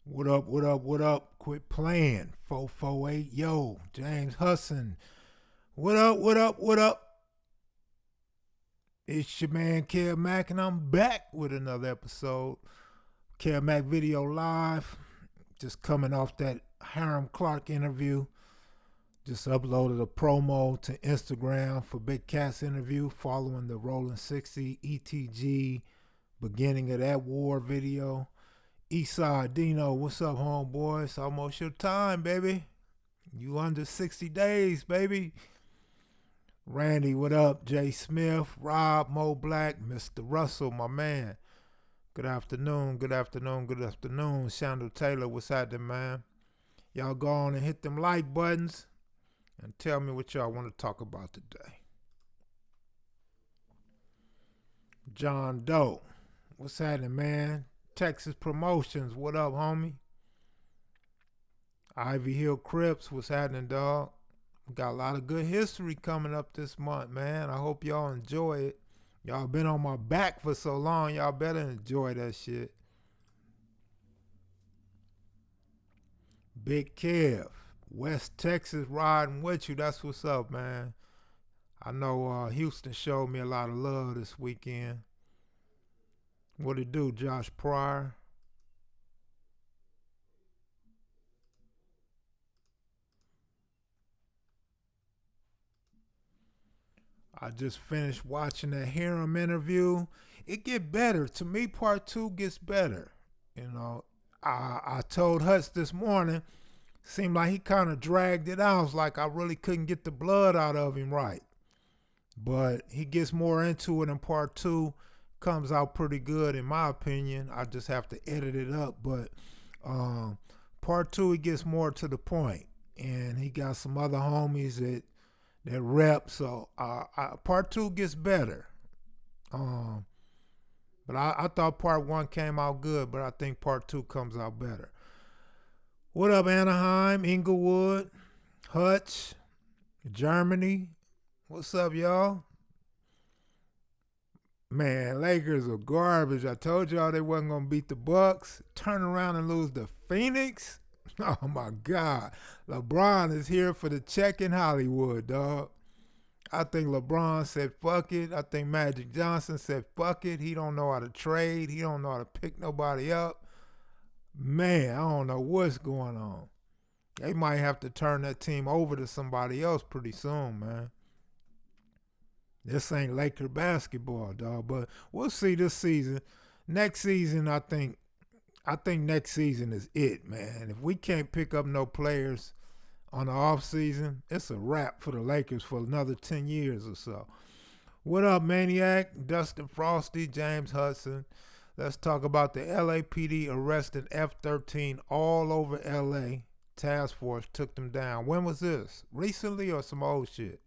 What up, what up, what up? Quit playing. 448, yo, James Hudson. What up, what up, what up? It's your man, Kev Mack, and I'm back with another episode. Kev Mack Video Live. Just coming off that Hiram Clark interview. Just uploaded a promo to Instagram for Big Cat's interview following the Rolling 60 ETG beginning of that war video. Eastside Dino, what's up, homeboy? It's almost your time, baby. You under 60 days, baby. Randy, what up? Jay Smith, Rob, Mo Black, Mr. Russell, my man. Good afternoon, good afternoon, good afternoon. Shandell Taylor, what's happening, man? Y'all go on and hit them like buttons and tell me what y'all want to talk about today. John Doe, what's happening, man? Texas Promotions, what up, homie? Ivy Hill Crips, what's happening, dog? We got a lot of good history coming up this month, man. I hope y'all enjoy it. Y'all been on my back for so long, y'all better enjoy that shit. Big Kev, West Texas riding with you. That's what's up, man. I know Houston showed me a lot of love this weekend. What it do, Josh Pryor? I just finished watching that Hiram interview. It get better. To me, part two gets better. You know, I told Hutz this morning, seemed like he kind of dragged it out. It's like I really couldn't get the blood out of him right. But he gets more into it in part two. Comes out pretty good in my opinion. I just have to edit it up. But part two, he gets more to the point. And he got some other homies that rep. So part two gets better. But I thought part one came out good, but I think part two comes out better. What up, Anaheim, Inglewood, Hutch, Germany? What's up, y'all? Man, Lakers are garbage. I told y'all they wasn't gonna beat the Bucks. Turn around and lose to Phoenix. Oh my God. LeBron is here for the check in Hollywood, dog. I think LeBron said fuck it. I think Magic Johnson said fuck it. He don't know how to trade. He don't know how to pick nobody up. Man, I don't know what's going on. They might have to turn that team over to somebody else pretty soon, man. This ain't Laker basketball, dog. But we'll see this season. Next season, I think next season is it, man. If we can't pick up no players on the off season, it's a wrap for the Lakers for another 10 years or so. What up, Maniac? Dustin Frosty, James Hudson. Let's talk about the LAPD arresting F-13 all over LA. Task Force took them down. When was this? Recently or some old shit?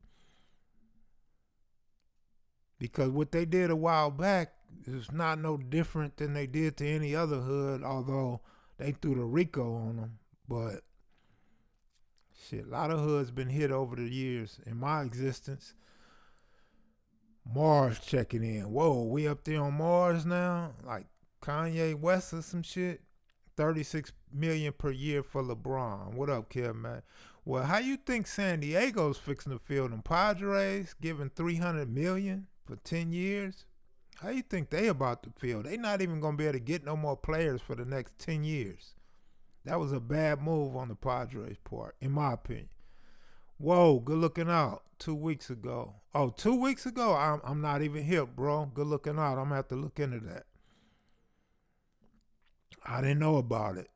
Because what they did a while back is not no different than they did to any other hood, although they threw the RICO on them. But shit, a lot of hoods been hit over the years in my existence. Mars checking in. Whoa, we up there on Mars now? Like Kanye West or some shit? 36 million per year for LeBron. What up, Kev, man? Well, how you think San Diego's fixing to field them Padres, giving 300 million for 10 years? How you think they about to feel? They not even gonna be able to get no more players for the next 10 years. That was a bad move on the Padres' part, in my opinion. Whoa, good looking out. 2 weeks ago. Oh, 2 weeks ago? I'm not even hip, bro. Good looking out. I'm gonna have to look into that. I didn't know about it.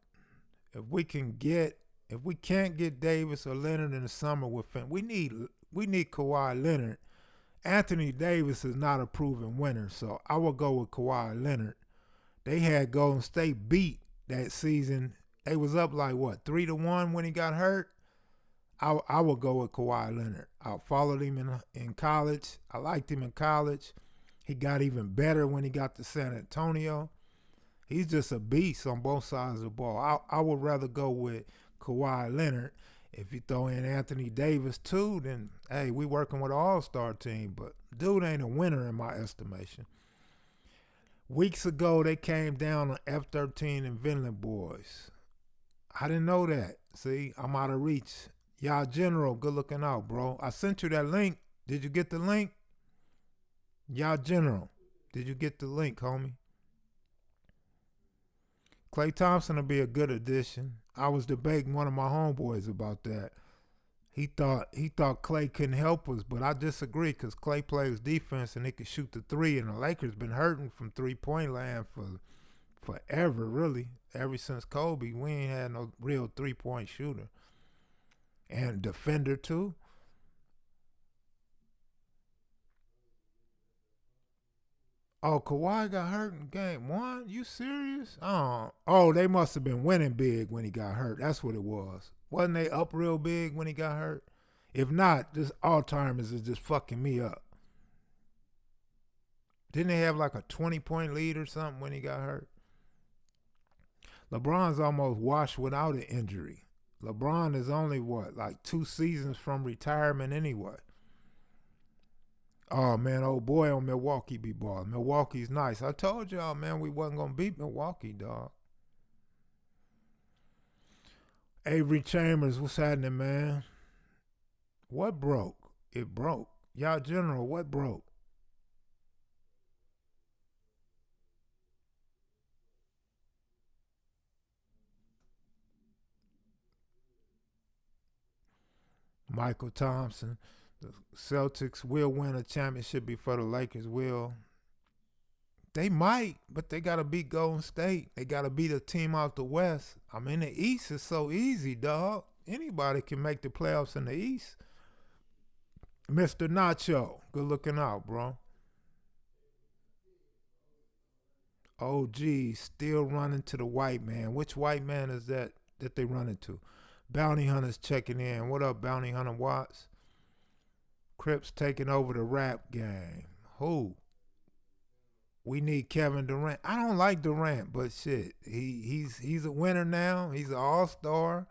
If we can get, if we can't get Davis or Leonard in the summer with Finn, we need Kawhi Leonard. Anthony Davis is not a proven winner, so I will go with Kawhi Leonard. They had Golden State beat that season. They was up like what 3-1 when he got hurt. I will go with Kawhi Leonard. I followed him in college. I liked him in college. He got even better when he got to San Antonio. He's just a beast on both sides of the ball. I would rather go with Kawhi Leonard. If you throw in Anthony Davis too, then hey, we working with an all-star team. But dude ain't a winner in my estimation. Weeks ago, they came down on F-13 and Vinland Boys. I didn't know that. See, I'm out of reach. Y'all general, good looking out, bro. I sent you that link. Did you get the link? Y'all general, did you get the link, homie? Klay Thompson will be a good addition. I was debating one of my homeboys about that. He thought Klay couldn't help us, but I disagree because Klay plays defense and he can shoot the three, and the Lakers been hurting from 3-point land for forever, really. Ever since Kobe, we ain't had no real 3-point shooter and defender too. Oh, Kawhi got hurt in game one? You serious? Oh, they must have been winning big when he got hurt. That's what it was. Wasn't they up real big when he got hurt? If not, this Alzheimer's is just fucking me up. Didn't they have like a 20-point lead or something when he got hurt? LeBron's almost washed without an injury. LeBron is only what, like 2 seasons from retirement anyway. Oh man, old boy on Milwaukee be balling. Milwaukee's nice. I told y'all, man, we wasn't gonna beat Milwaukee, dog. Avery Chambers, what's happening, man? What broke? It broke. Y'all general, what broke? Michael Thompson. The Celtics will win a championship before the Lakers will. They might, but they gotta beat Golden State. They gotta beat a team out the West. I mean, the East is so easy, dog. Anybody can make the playoffs in the East. Mr. Nacho, good looking out, bro. OG still running to the white man. Which white man is that they running to? Bounty Hunter's checking in. What up, Bounty Hunter Watts? Crips taking over the rap game. Who? We need Kevin Durant. I don't like Durant, but shit, he's a winner now. He's an all-star.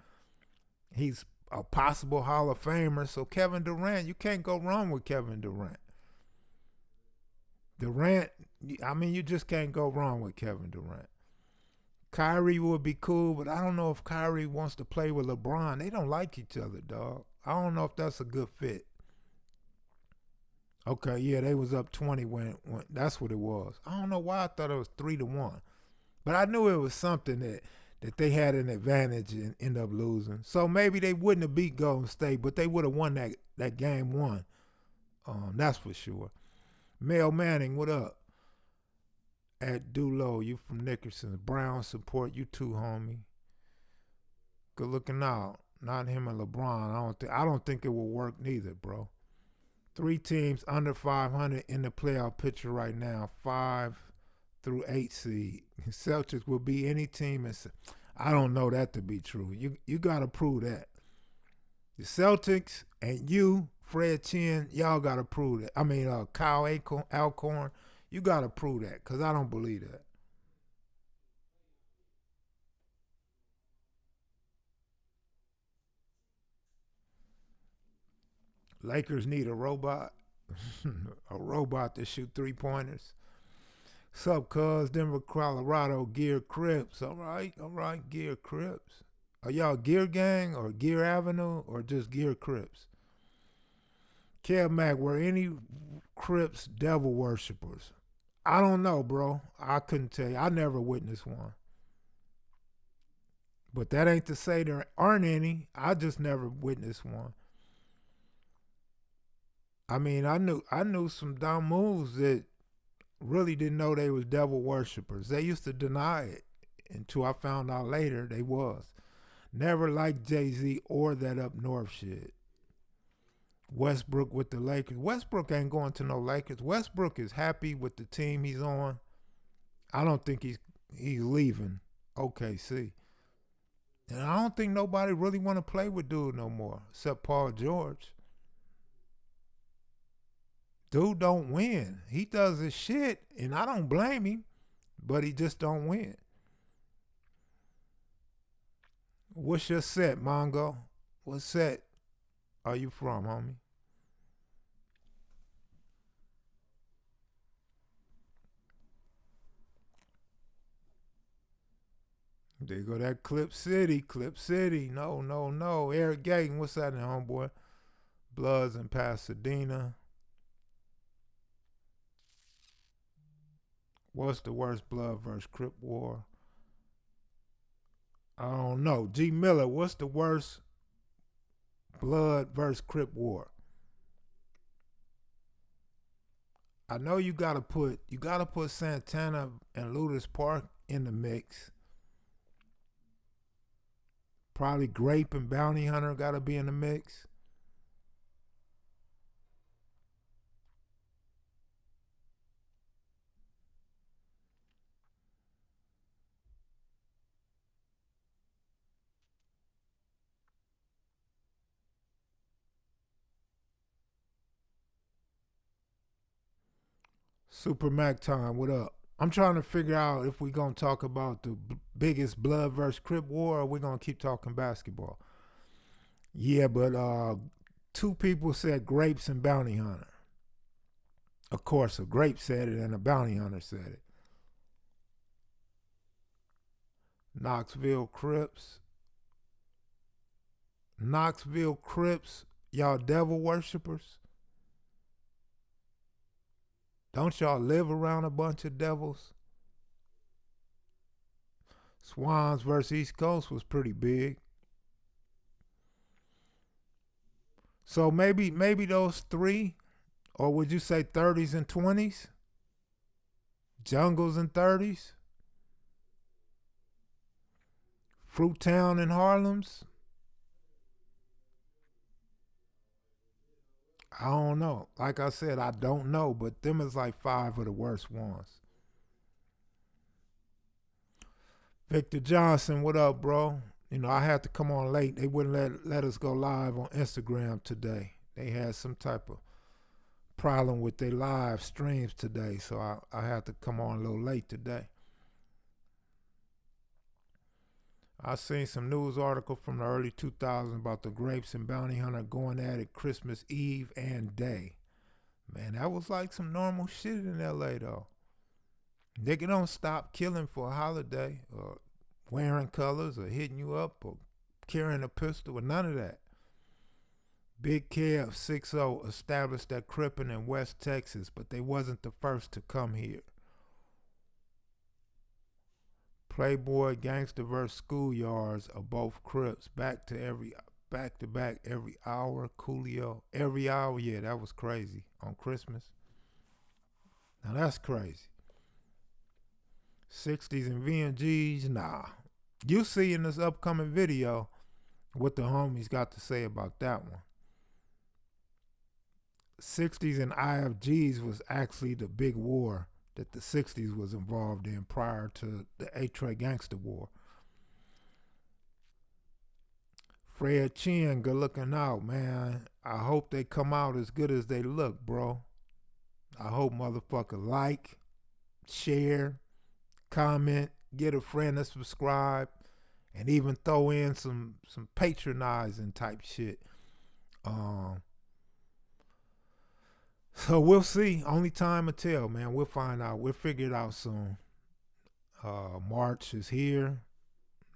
He's a possible Hall of Famer. So Kevin Durant, you can't go wrong with Kevin Durant. Durant, I mean, you just can't go wrong with Kevin Durant. Kyrie would be cool, but I don't know if Kyrie wants to play with LeBron. They don't like each other, dog. I don't know if that's a good fit. Okay, yeah, they was up 20 when that's what it was. I don't know why I thought it was 3-1, but I knew it was something that they had an advantage and end up losing. So maybe they wouldn't have beat Golden State, but they would have won that game one. That's for sure. Mel Manning, what up? At Dulo, you from Nickerson. Brown support you too, homie. Good looking out. Not him and LeBron. I don't think it will work neither, bro. 3 teams under 500 in the playoff picture right now. 5 through 8 seed. Celtics will be any team. I don't know that to be true. You gotta prove that. The Celtics and you, Fred Chin, y'all gotta prove that. I mean, Kyle Alcorn, you gotta prove that, cause I don't believe that. Lakers need a robot, a robot to shoot 3-pointers. Sup, cuz Denver, Colorado, Gear Crips. All right, Gear Crips. Are y'all Gear Gang or Gear Avenue or just Gear Crips? Kev Mack, were any Crips devil worshippers? I don't know, bro. I couldn't tell you. I never witnessed one. But that ain't to say there aren't any. I just never witnessed one. I mean, I knew some dumb moves that really didn't know they was devil worshippers. They used to deny it until I found out later they was. Never liked Jay-Z or that up north shit. Westbrook with the Lakers. Westbrook ain't going to no Lakers. Westbrook is happy with the team he's on. I don't think he's leaving OKC. And I don't think nobody really want to play with dude no more except Paul George. Dude don't win. He does his shit, and I don't blame him, but he just don't win. What's your set, Mongo? What set are you from, homie? They go that Clip City, Clip City. No, no, no. Eric Gayton, what's that, homeboy? Bloods in Pasadena. What's the worst Blood versus Crip war? I don't know. G Miller, what's the worst Blood versus Crip war? I know you gotta put Santana and Ludus Park in the mix. Probably Grape and Bounty Hunter gotta be in the mix. Super Mac time, what up? I'm trying to figure out if we gonna talk about the biggest Blood versus Crip war or we gonna keep talking basketball. Yeah, but two people said Grapes and Bounty Hunter. Of course, a Grape said it and a Bounty Hunter said it. Knoxville Crips. Knoxville Crips, y'all devil worshippers? Don't y'all live around a bunch of devils? Swans versus East Coast was pretty big. So maybe those three, or would you say 30s and 20s? Jungles and 30s? Fruittown and Harlem's? I don't know. Like I said, I don't know, but them is like 5 of the worst ones. Victor Johnson, what up, bro? You know, I had to come on late. They wouldn't let us go live on Instagram today. They had some type of problem with their live streams today, so I had to come on a little late today. I seen some news article from the early 2000s about the Grapes and Bounty Hunter going at it Christmas Eve and day. Man, that was like some normal shit in LA though. Nigga don't stop killing for a holiday or wearing colors or hitting you up or carrying a pistol or none of that. Big Kev 6-0 established that Crippin' in West Texas, but they wasn't the first to come here. Playboy, Gangster vs. Schoolyards are both Crips. Back to back every hour. Coolio every hour. Yeah, that was crazy on Christmas. Now that's crazy. 60s and VNGs, nah. You see in this upcoming video what the homies got to say about that one. 60s and IFGs was actually the big war that the 60s was involved in prior to the A-Tray Gangster War. Fred Chin, good looking out, man. I hope they come out as good as they look, bro. I hope motherfucker like, share, comment, get a friend to subscribe, and even throw in some patronizing type shit. So we'll see. Only time will tell, man. We'll find out. We'll figure it out soon. March is here.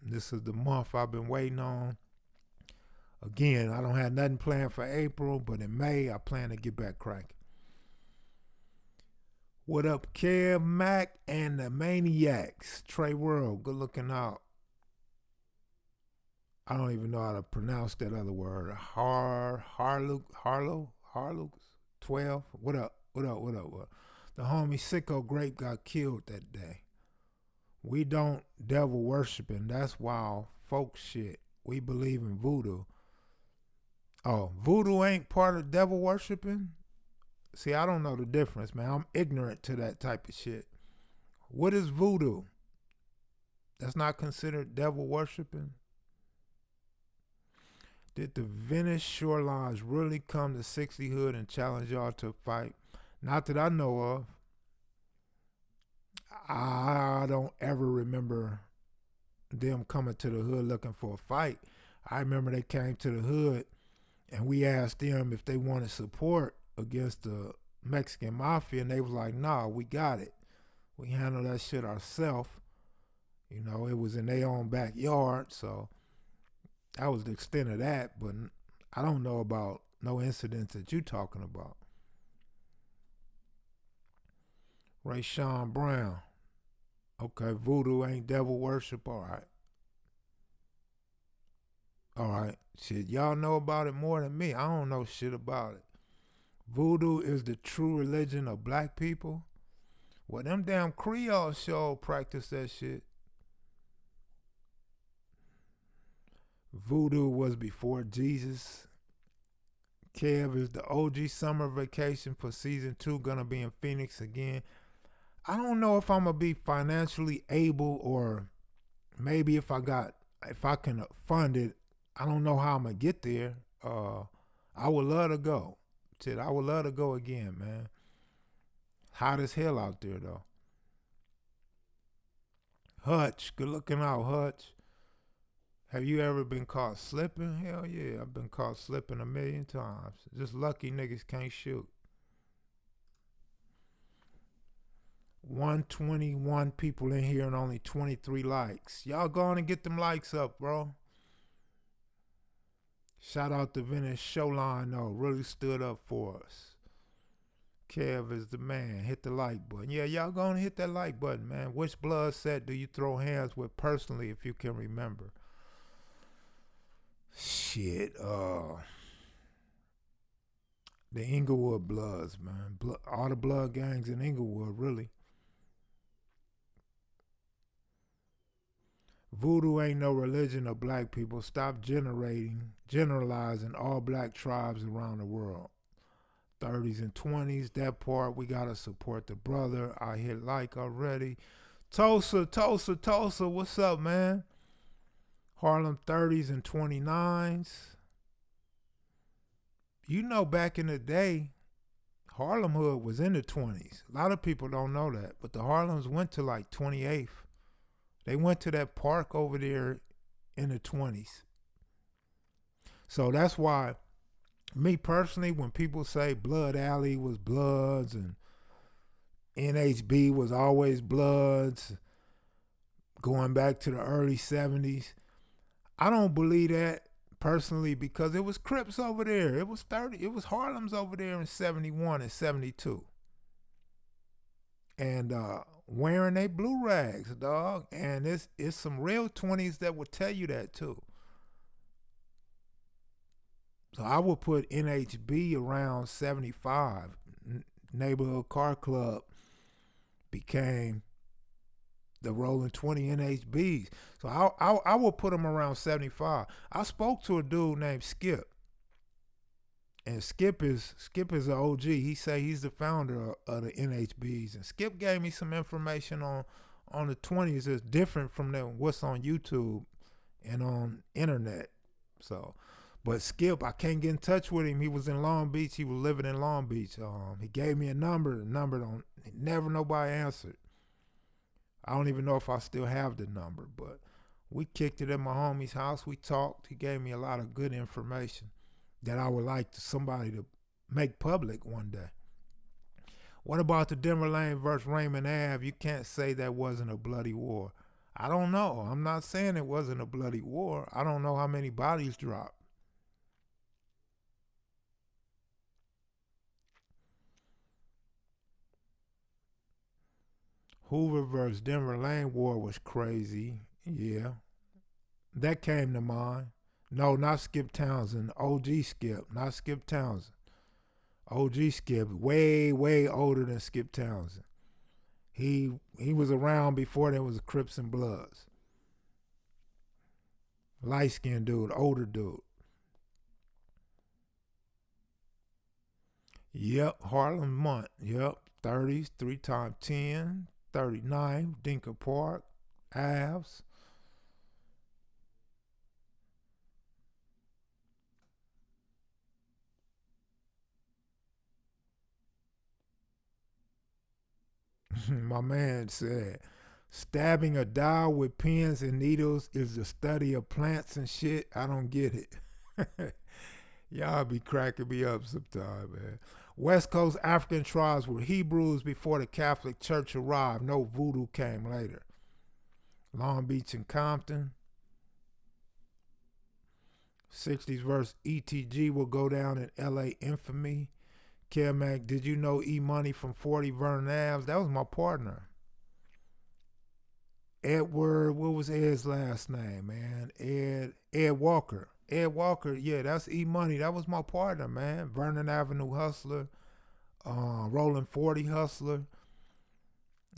This is the month I've been waiting on. Again, I don't have nothing planned for April, but in May, I plan to get back cranking. What up, Kev, Mac, and the Maniacs? Trey World, good looking out. I don't even know how to pronounce that other word. Harlow? 12. What up? The homie Sicko Grape got killed that day. We don't devil worshiping. That's wild folk shit. We believe in voodoo. Oh, voodoo ain't part of devil worshiping? See, I don't know the difference, man. I'm ignorant to that type of shit. What is voodoo? That's not considered devil worshiping? Did the Venice Shorelines really come to 60 Hood and challenge y'all to a fight? Not that I know of. I don't ever remember them coming to the hood looking for a fight. I remember they came to the hood and we asked them if they wanted support against the Mexican mafia, and they was like, nah, we got it. We handle that shit ourselves. You know, it was in their own backyard, so that was the extent of that. But I don't know about no incidents that you talking about. Ray Sean Brown. Okay, voodoo ain't devil worship. All right. All right. Shit, y'all know about it more than me. I don't know shit about it. Voodoo is the true religion of black people. Well, them damn Creole show practice that shit. Voodoo was before Jesus. Kev is the OG summer vacation for season 2 gonna be in Phoenix again. I don't know if I'm gonna be financially able, or maybe if I can fund it. I don't know how I'm gonna get there. I would love to go. Shit, I would love to go again, man. Hot as hell out there though. Hutch, good looking out, Hutch. Have you ever been caught slipping? Hell yeah, I've been caught slipping a million times. Just lucky niggas can't shoot. 121 people in here and only 23 likes. Y'all go on and get them likes up, bro. Shout out to Venice Showline though. Really stood up for us. Kev is the man. Hit the like button. Yeah, y'all go on and hit that like button, man. Which blood set do you throw hands with personally, if you can remember? Shit, the Inglewood Bloods, man. All the blood gangs in Inglewood, really. Voodoo ain't no religion of black people. Stop generalizing all black tribes around the world. 30s and 20s, that part, we gotta support the brother. I hit like already. Tulsa, what's up, man? Harlem 30s and 29s. You know, back in the day, Harlem Hood was in the 20s. A lot of people don't know that, but the Harlems went to like 28th. They went to that park over there in the 20s. So that's why, me personally, when people say Blood Alley was Bloods and NHB was always Bloods, going back to the early 70s, I don't believe that personally, because it was Crips over there. It was Harlem's over there in 71 and 72. And wearing they blue rags, dog. And it's some real 20s that will tell you that too. So I would put NHB around 75. Neighborhood Car Club became the Rolling 20 NHBs. So I will put them around 75. I spoke to a dude named Skip. And Skip is an OG. He say he's the founder of the NHBs. And Skip gave me some information on the 20s that's different from what's on YouTube and on internet. So, but Skip, I can't get in touch with him. He was in Long Beach. He was living in Long Beach. He gave me a number. The number never nobody answered. I don't even know if I still have the number, but we kicked it at my homie's house. We talked. He gave me a lot of good information that I would like somebody to make public one day. What about the Denver Lane versus Raymond Ave? You can't say that wasn't a bloody war. I don't know. I'm not saying it wasn't a bloody war. I don't know how many bodies dropped. Hoover versus Denver Lane war was crazy. Yeah. That came to mind. No, not Skip Townsend. OG Skip, not Skip Townsend. OG Skip, way, way older than Skip Townsend. He was around before there was Crips and Bloods. Light-skinned dude, older dude. Yep, Harlem Month. Yep, 30s, 3 times 10, 39, Dinker Park, Avs. My man said, stabbing a doll with pins and needles is the study of plants and shit. I don't get it. Y'all be cracking me up sometime, man. West Coast African tribes were Hebrews before the Catholic Church arrived. No voodoo came later. Long Beach and Compton. 60s verse ETG will go down in LA infamy. Mac, did you know E Money from 40 Vernon Ave? That was my partner. Edward, what was Ed's last name, man? Ed Walker. Ed Walker, yeah, that's E Money. That was my partner, man. Vernon Avenue Hustler, Rolling 40 Hustler.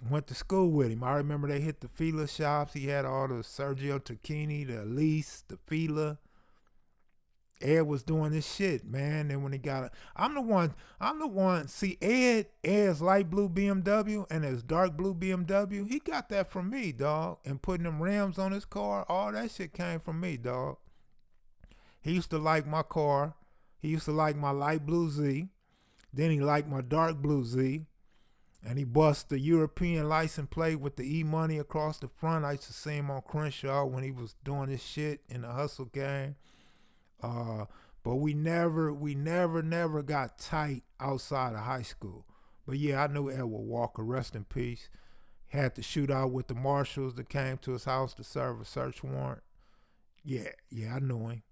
Went to school with him. I remember they hit the Fila shops. He had all the Sergio Tacchini, the Elise, the Fila. Ed was doing this shit, man. And when he got I'm the one, see Ed's light blue BMW and his dark blue BMW, he got that from me, dog. And putting them rims on his car, all that shit came from me, dog. He used to like my car. He used to like my light blue Z. Then he liked my dark blue Z. And he bust the European license plate with the E Money across the front. I used to see him on Crenshaw when he was doing this shit in the hustle game. But we never got tight outside of high school. But yeah, I knew Edward Walker, rest in peace. Had to shoot out with the marshals that came to his house to serve a search warrant. Yeah, I knew him.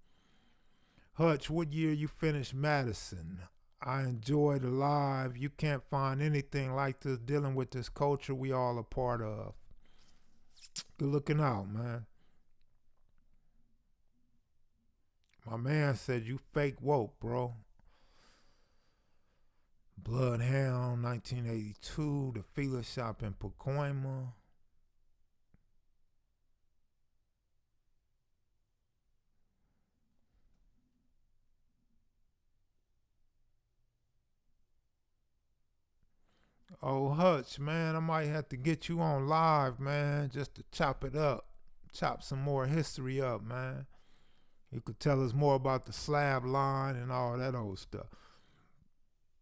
Hutch, what year you finished Madison? I enjoyed Alive. You can't find anything like this dealing with this culture we all a part of. Good looking out, man. My man said you fake woke, bro. Bloodhound, 1982, the Fila shop in Pacoima. Oh, Hutch, man, I might have to get you on live, man, just to chop it up. Chop some more history up, man. You could tell us more about the slab line and all that old stuff.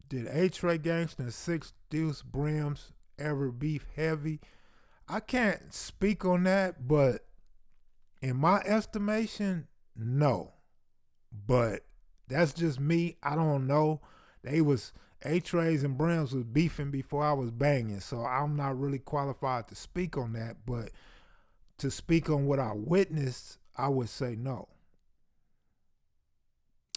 Did H-Ray Gangsta and Six Deuce Brims ever beef heavy? I can't speak on that, but in my estimation, no. But that's just me. I don't know. They was H-Rays and Brims was beefing before I was banging, so I'm not really qualified to speak on that. But to speak on what I witnessed, I would say no.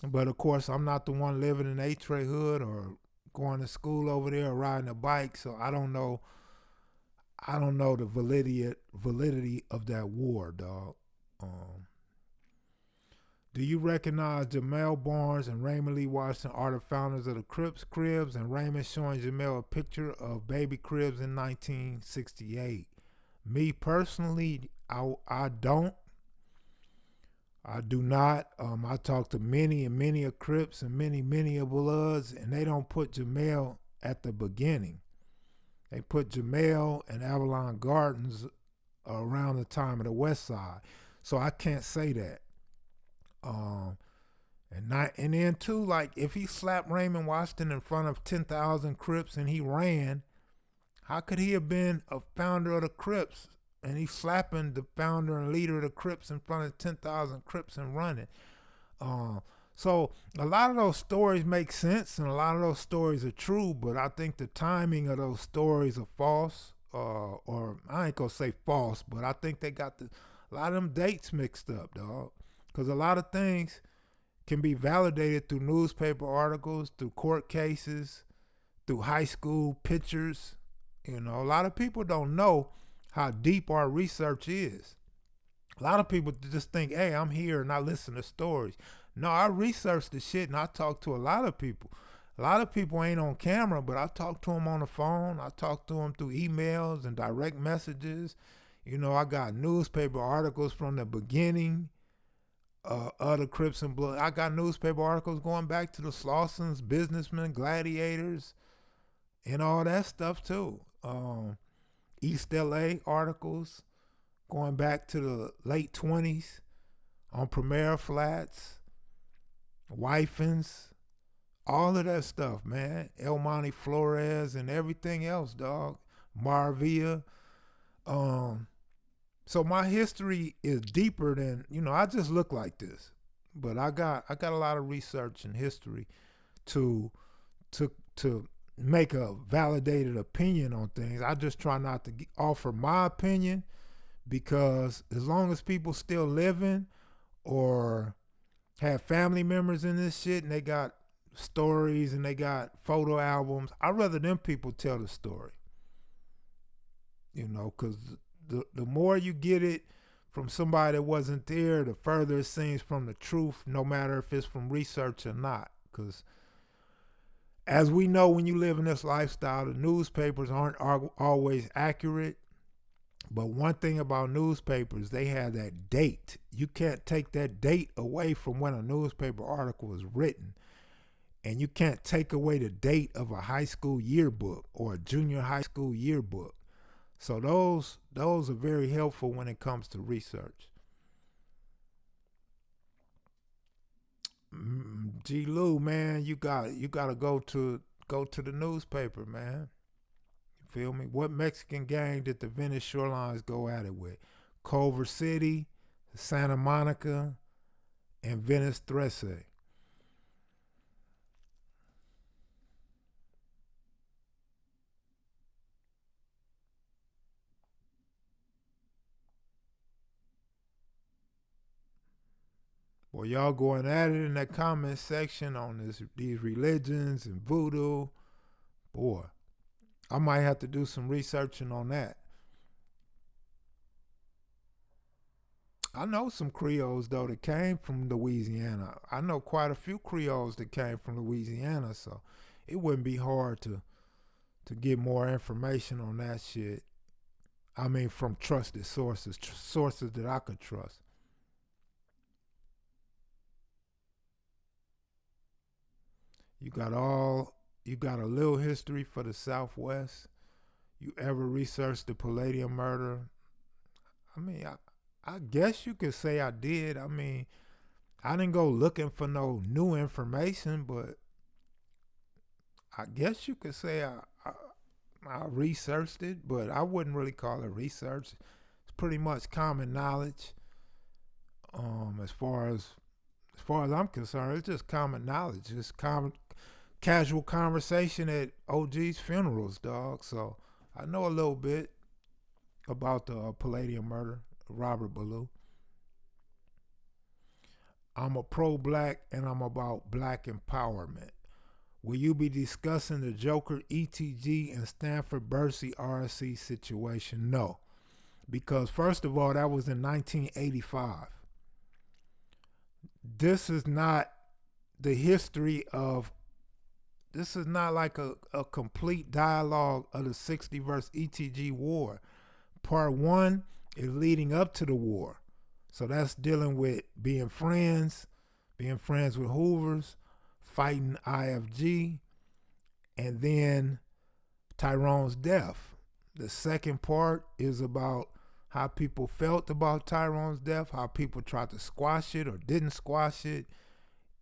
But of course, I'm not the one living in H-Ray hood or going to school over there or riding a bike, so I don't know. I don't know the validity of that war, dog. Um, do you recognize Jamel Barnes and Raymond Lee Washington are the founders of the Crips Cribs, and Raymond showing Jamel a picture of baby Cribs in 1968? Me personally, I don't. I do not. I talk to many and many of Crips and many of Bloods, and they don't put Jamel at the beginning. They put Jamel and Avalon Gardens around the time of the West Side. So I can't say that. And then too, like if he slapped Raymond Washington in front of 10,000 Crips and he ran, how could he have been a founder of the Crips? And he's slapping the founder and leader of the Crips in front of 10,000 Crips and running. So a lot of those stories make sense and a lot of those stories are true, but I think the timing of those stories are false. Or I ain't gonna say false, but I think they got a lot of them dates mixed up, dog. Because a lot of things can be validated through newspaper articles, through court cases, through high school pictures. You know, a lot of people don't know how deep our research is. A lot of people just think, hey, I'm here and I listen to stories. No, I research the shit and I talk to a lot of people. A lot of people ain't on camera, but I talk to them on the phone. I talk to them through emails and direct messages. You know, I got newspaper articles from the beginning of the Crips and Blood. I got newspaper articles going back to the Slausons, businessmen, gladiators, and all that stuff too. East LA articles going back to the late 20s on Premier Flats, Wifins, all of that stuff, man. El Monte Flores and everything else, dog. Marvia. So my history is deeper than, I just look like this. But I got a lot of research and history to make a validated opinion on things. I just try not to offer my opinion because as long as people still living or have family members in this shit and they got stories and they got photo albums, I'd rather them people tell the story. You know, because the more you get it from somebody that wasn't there, the further it seems from the truth, no matter if it's from research or not. Because as we know, when you live in this lifestyle, the newspapers aren't always accurate. But one thing about newspapers, they have that date. You can't take that date away from when a newspaper article was written. And you can't take away the date of a high school yearbook or a junior high school yearbook. So those are very helpful when it comes to research. G. Lou, man, you got to go to the newspaper, man. You feel me? What Mexican gang did the Venice Shorelines go at it with? Culver City, Santa Monica, and Venice Trece. Well, y'all going at it in that comment section on these religions and voodoo. Boy, I might have to do some researching on that. I know some Creoles though that came from Louisiana. I know quite a few Creoles that came from Louisiana, so it wouldn't be hard to get more information on that shit. I mean, from trusted sources, sources that I could trust. You got all you got a little history for the Southwest. You ever researched the Palladium murder? I mean, I guess you could say I did. I mean, I didn't go looking for no new information, but I guess you could say I researched it, but I wouldn't really call it research. It's pretty much common knowledge. As far as I'm concerned, it's just common knowledge. It's common casual conversation at OG's funerals, dog. So I know a little bit about the Palladium murder, Robert Ballou. I'm a pro-black and I'm about black empowerment. Will you be discussing the Joker ETG and Stanford Bercy RSC situation? No. Because first of all, that was in 1985. This is not the history of, this is not like a complete dialogue of the 60 verse ETG war. Part one is leading up to the war. So that's dealing with being friends with Hoovers, fighting IFG, and then Tyrone's death. The second part is about how people felt about Tyrone's death, how people tried to squash it or didn't squash it,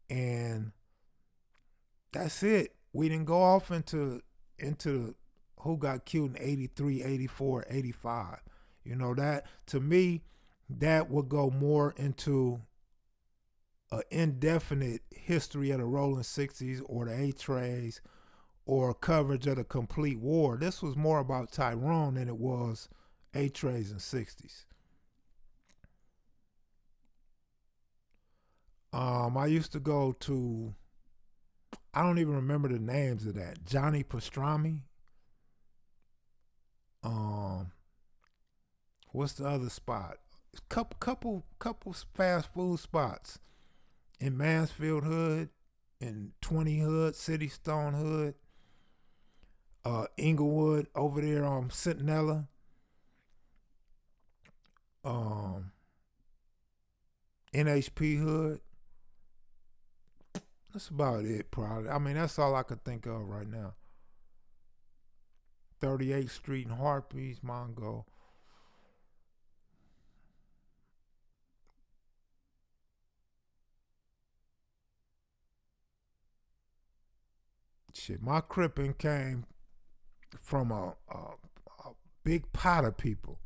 and that's it. We didn't go off into who got killed in 83, 84, 85. You know, that to me, that would go more into an indefinite history of the Rolling 60s or the A-Trays or coverage of the complete war. This was more about Tyrone than it was A-Trays and 60s. I used to go to, I don't even remember the names of that. Johnny Pastrami. Um, what's the other spot? Couple fast food spots in Mansfield Hood, in 20 Hood, City Stone Hood, Inglewood over there on Centinela, um, NHP Hood. That's about it, probably. I mean, that's all I could think of right now. 38th Street and Harpies, Mongo. Shit, my cripping came from a big pot of people.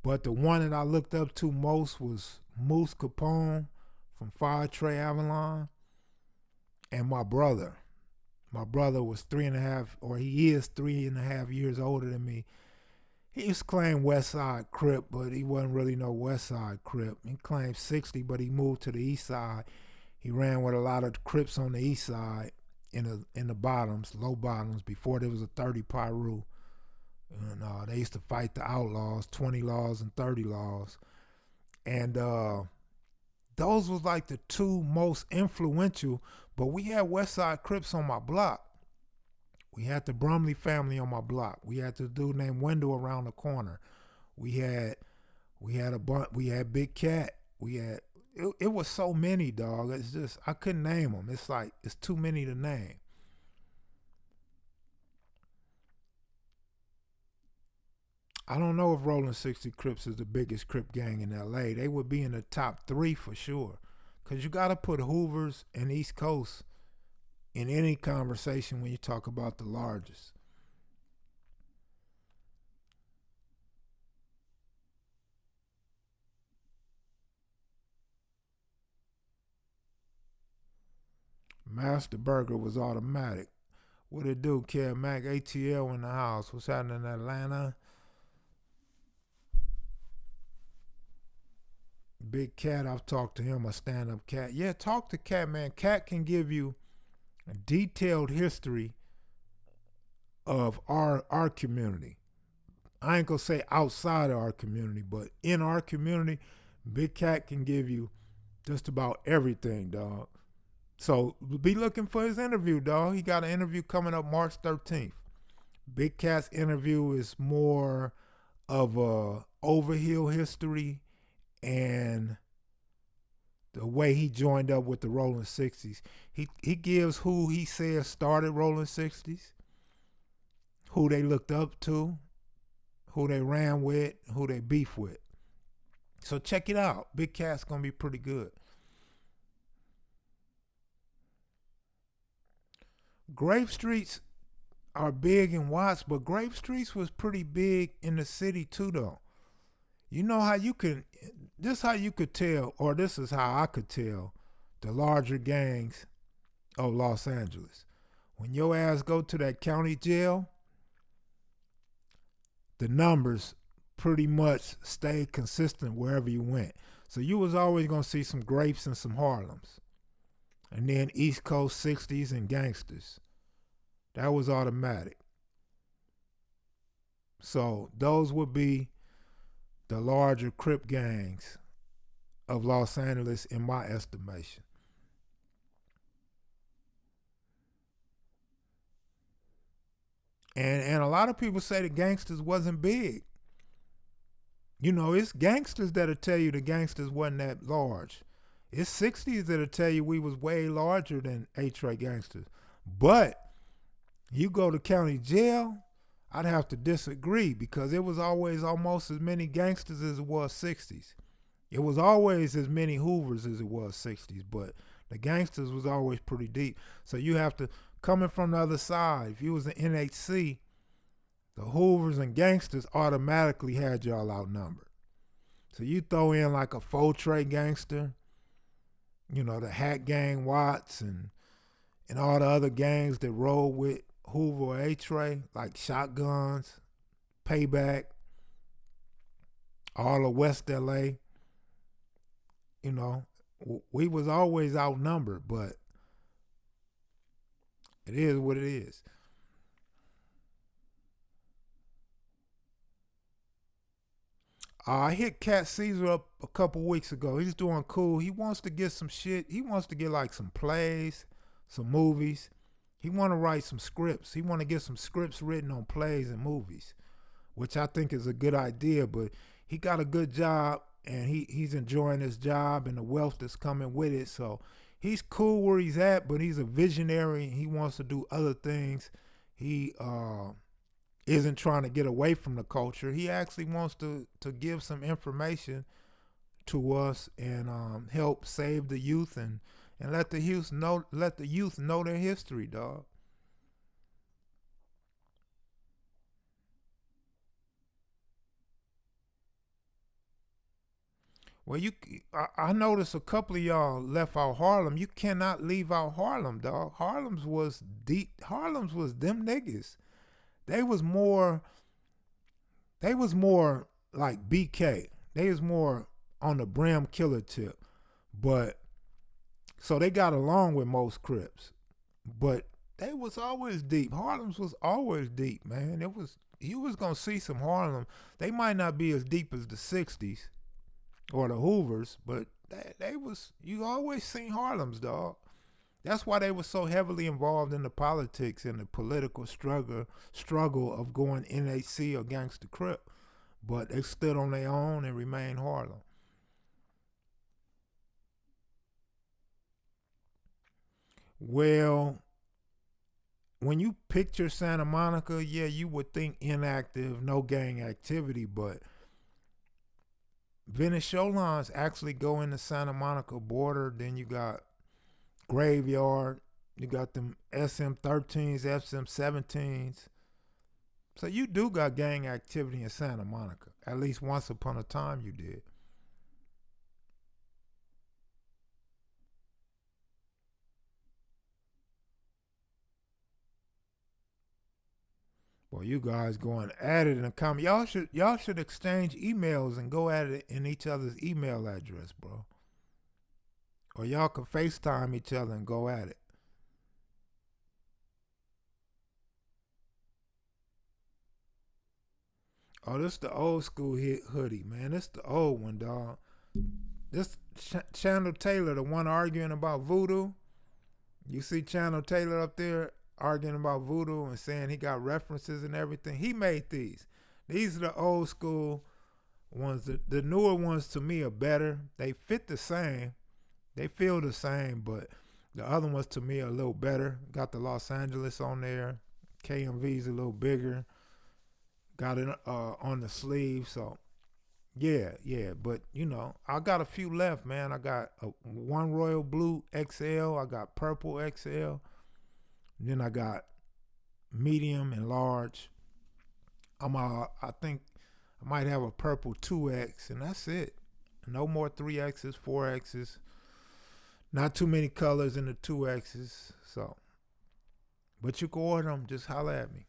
But the one that I looked up to most was Moose Capone from Fire Trey Avalon and my brother. My brother was 3.5, or he is 3.5 years older than me. He used to claim West Side Crip, but he wasn't really no West Side Crip. He claimed 60, but he moved to the East Side. He ran with a lot of Crips on the East Side in the bottoms, low bottoms, before there was a 30 Piru. And they used to fight the outlaws, 20 laws and 30 laws. And those was like the two most influential. But we had West Side Crips on my block. We had the Brumley family on my block. We had the dude named Wendell around the corner. We had a bunch. We had Big Cat. We had it was so many, dog. It's just I couldn't name them. It's like it's too many to name. I don't know if Rolling 60 Crips is the biggest Crip gang in LA. They would be in the top three for sure. Cause you gotta put Hoovers and East Coast in any conversation when you talk about the largest. Master Burger was automatic. What it do, Kev Mac? ATL in the house. What's happening in Atlanta? Big Cat, I've talked to him, a stand up cat. Yeah, talk to Cat, man. Cat can give you a detailed history of our community. I ain't gonna say outside of our community, but in our community, Big Cat can give you just about everything, dog. So be looking for his interview, dog. He got an interview coming up March 13th. Big Cat's interview is more of a overhill history and the way he joined up with the Rolling 60s. He gives who he says started Rolling 60s, who they looked up to, who they ran with, who they beef with. So check it out. Big Cat's gonna be pretty good. Grape Streets are big in Watts, but Grape Streets was pretty big in the city too, though. You know how you can, this how you could tell, or this is how I could tell the larger gangs of Los Angeles. When your ass go to that county jail, the numbers pretty much stayed consistent wherever you went. So you was always gonna see some Grapes and some Harlems. And then East Coast 60s and gangsters. That was automatic. So those would be the larger Crip gangs of Los Angeles in my estimation. And a lot of people say the gangsters wasn't big. You know, it's gangsters that'll tell you the gangsters wasn't that large. It's 60s that'll tell you we was way larger than A-Tray gangsters. But you go to county jail, I'd have to disagree because it was always almost as many gangsters as it was 60s. It was always as many Hoovers as it was 60s, but the gangsters was always pretty deep. So you have to, coming from the other side, if you was an NHC, the Hoovers and gangsters automatically had y'all outnumbered. So you throw in like a Tray gangster, you know, the Hat Gang Watts and all the other gangs that roll with Hoover or A-Tray, like Shotguns, Payback, all of West LA. You know, we was always outnumbered, but it is what it is. I hit Cat Caesar up a couple weeks ago. He's doing cool. He wants to get some shit. He wants to get like some plays, some movies. He want to write some scripts. He want to get some scripts written on plays and movies, which I think is a good idea. But he got a good job, and he's enjoying his job and the wealth that's coming with it. So he's cool where he's at, but he's a visionary. He wants to do other things. He isn't trying to get away from the culture. He actually wants to give some information to us and help save the youth and let the youth know their history, dog. Well, I noticed a couple of y'all left out Harlem. You cannot leave out Harlem, dog. Harlem's was deep. Harlem's was them niggas. They was more They was more like BK. They was more on the brim killer tip. But so they got along with most Crips. But they was always deep. Harlem's was always deep, man. It was you was gonna see some Harlem. They might not be as deep as the '60s or the Hoovers, but they was you always seen Harlem's, dog. That's why they were so heavily involved in the politics and the political struggle of going NAC or Gangsta Crip. But they stood on their own and remained Harlem. Well, when you picture Santa Monica, yeah, you would think inactive, no gang activity, but Venice showlines actually go in the Santa Monica border. Then you got Graveyard, you got them SM13s, SM17s. So you do got gang activity in Santa Monica. At least once upon a time you did. Well, you guys going at it in the comment. Y'all should exchange emails and go at it in each other's email address, bro. Or y'all can FaceTime each other and go at it. Oh, this the old school hit hoodie, man. This the old one, dog. This Chandler Taylor, the one arguing about voodoo. You see Chandler Taylor up there arguing about voodoo and saying he got references and everything. He made these. These are the old school ones. The newer ones to me are better. They fit the same. They feel the same, but the other ones to me are a little better. Got the Los Angeles on there. KMV's a little bigger. Got it on the sleeve. So yeah, yeah. But I got a few left, man. I got one royal blue XL. I got purple XL. Then I got medium and large. I think I might have a purple 2X, and that's it. No more 3X's, 4X's. Not too many colors in the 2X's. So, but you can order them. Just holler at me.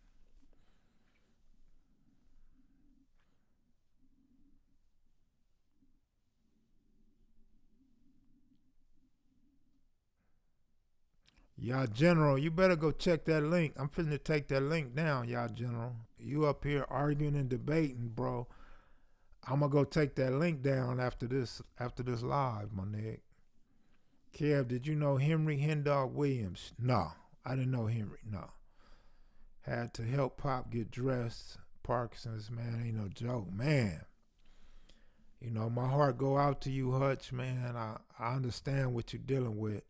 Y'all General, you better go check that link. I'm finna take that link down, y'all General. You up here arguing and debating, bro. I'm gonna go take that link down after this live, my nigga. Kev, did you know Henry Hendog Williams? No, I didn't know Henry. No. Had to help Pop get dressed. Parkinson's, man, ain't no joke, man. My heart go out to you, Hutch, man. I understand what you're dealing with.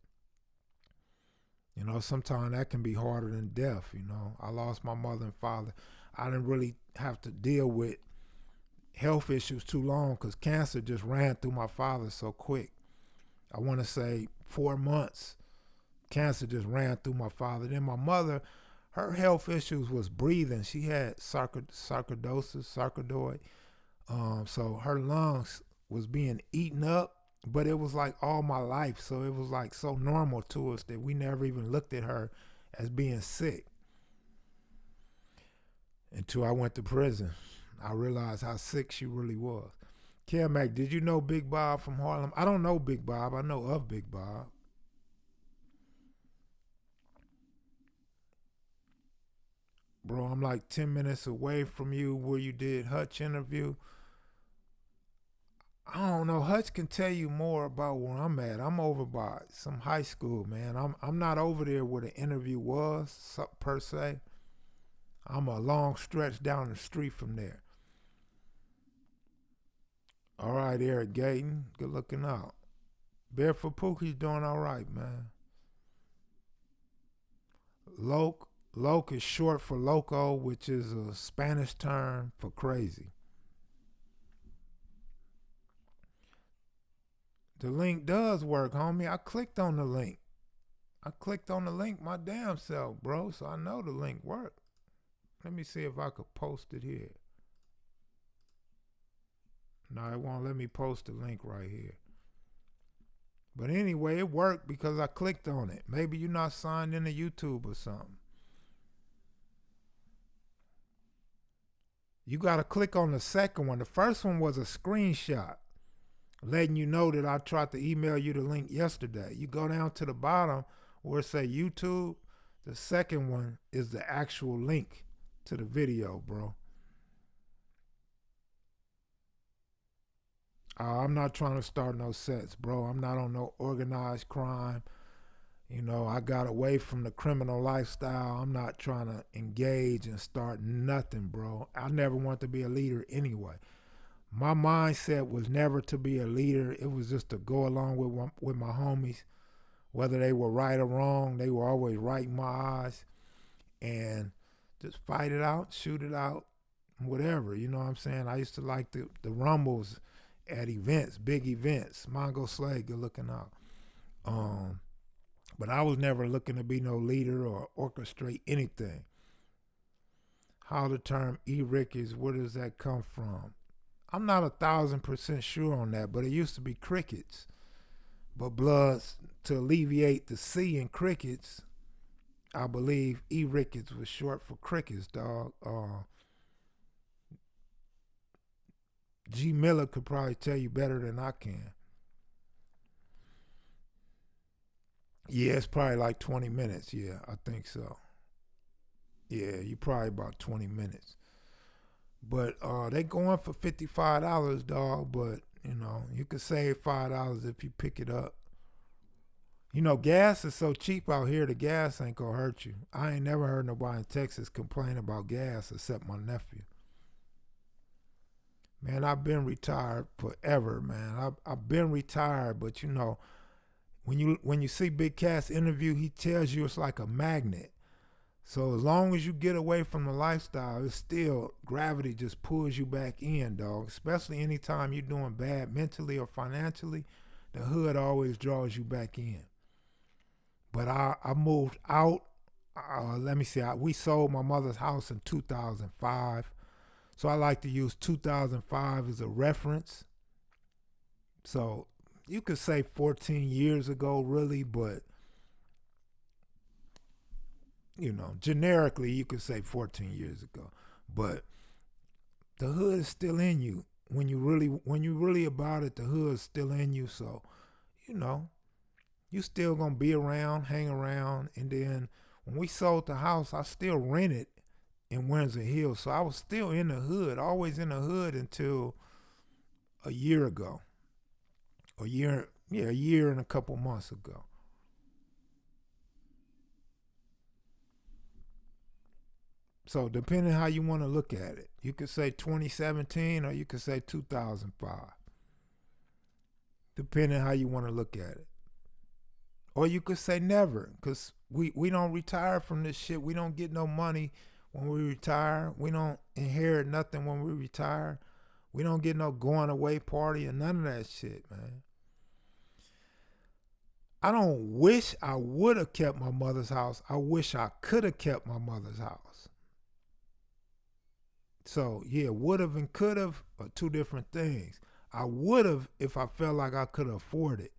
Sometimes that can be harder than death. I lost my mother and father. I didn't really have to deal with health issues too long because cancer just ran through my father so quick. I want to say 4 months. Cancer just ran through my father. Then my mother, her health issues was breathing. She had sarcoidosis. So her lungs was being eaten up, but it was like all my life. So it was like so normal to us that we never even looked at her as being sick until I went to prison. I realized how sick she really was. Mac, did you know Big Bob from Harlem? I don't know Big Bob. I know of Big Bob. Bro, I'm like 10 minutes away from you where you did Hutch interview. I don't know. Hutch can tell you more about where I'm at. I'm over by some high school, man. I'm not over there where the interview was, per se. I'm a long stretch down the street from there. All right, Eric Gayton. Good looking out. Barefoot Pookie's doing all right, man. Loc is short for loco, which is a Spanish term for crazy. The link does work, homie. I clicked on the link. I clicked on the link my damn self, bro, so I know the link worked. Let me see if I could post it here. No, it won't let me post the link right here. But anyway, it worked because I clicked on it. Maybe you're not signed into YouTube or something. You got to click on the second one. The first one was a screenshot letting you know that I tried to email you the link yesterday. You go down to the bottom where it say YouTube. The second one is the actual link to the video, bro. I'm not trying to start no sets, bro. I'm not on no organized crime. You know, I got away from the criminal lifestyle. I'm not trying to engage and start nothing, bro. I never want to be a leader anyway. My mindset was never to be a leader. It was just to go along with my homies, whether they were right or wrong. They were always right in my eyes, and just fight it out, shoot it out, whatever. You know what I'm saying? I used to like the rumbles at events, big events. Mongo Slade, good looking out. But I was never looking to be no leader or orchestrate anything. How the term E-Rick is, where does that come from? I'm not 1,000% sure on that, but it used to be crickets. But Bloods, to alleviate the C in crickets, I believe E-Rickets was short for crickets, dog. G Miller could probably tell you better than I can. Yeah, it's probably like 20 minutes. Yeah, I think so. Yeah, you probably about 20 minutes. But they going for $55, dog. But you know, you could save $5 if you pick it up. You know, gas is so cheap out here. The gas ain't gonna hurt you. I ain't never heard nobody in Texas complain about gas except my nephew. Man, I've been retired forever, man. I've been retired, but you know, when you see Big Cat's interview, he tells you it's like a magnet. So as long as you get away from the lifestyle, it's still gravity just pulls you back in, dog. Especially anytime you're doing bad mentally or financially, the hood always draws you back in. But I moved out. Let me see. We sold my mother's house in 2005. So I like to use 2005 as a reference. So you could say 14 years ago, really, but you know, generically you could say 14 years ago. But the hood is still in you. When you really about it, the hood's still in you. So, you know, you still gonna be around, hang around, and then when we sold the house, I still rented in Windsor Hills. So I was still in the hood, always in the hood until a year ago. A year and a couple months ago. So depending how you want to look at it, you could say 2017 or you could say 2005. Depending how you want to look at it. Or you could say never, because we don't retire from this shit. We don't get no money when we retire. We don't inherit nothing when we retire. We don't get no going away party or none of that shit, man. I don't wish I would have kept my mother's house. I wish I could have kept my mother's house. So yeah, would have and could have are two different things. I would have if I felt like I could afford it.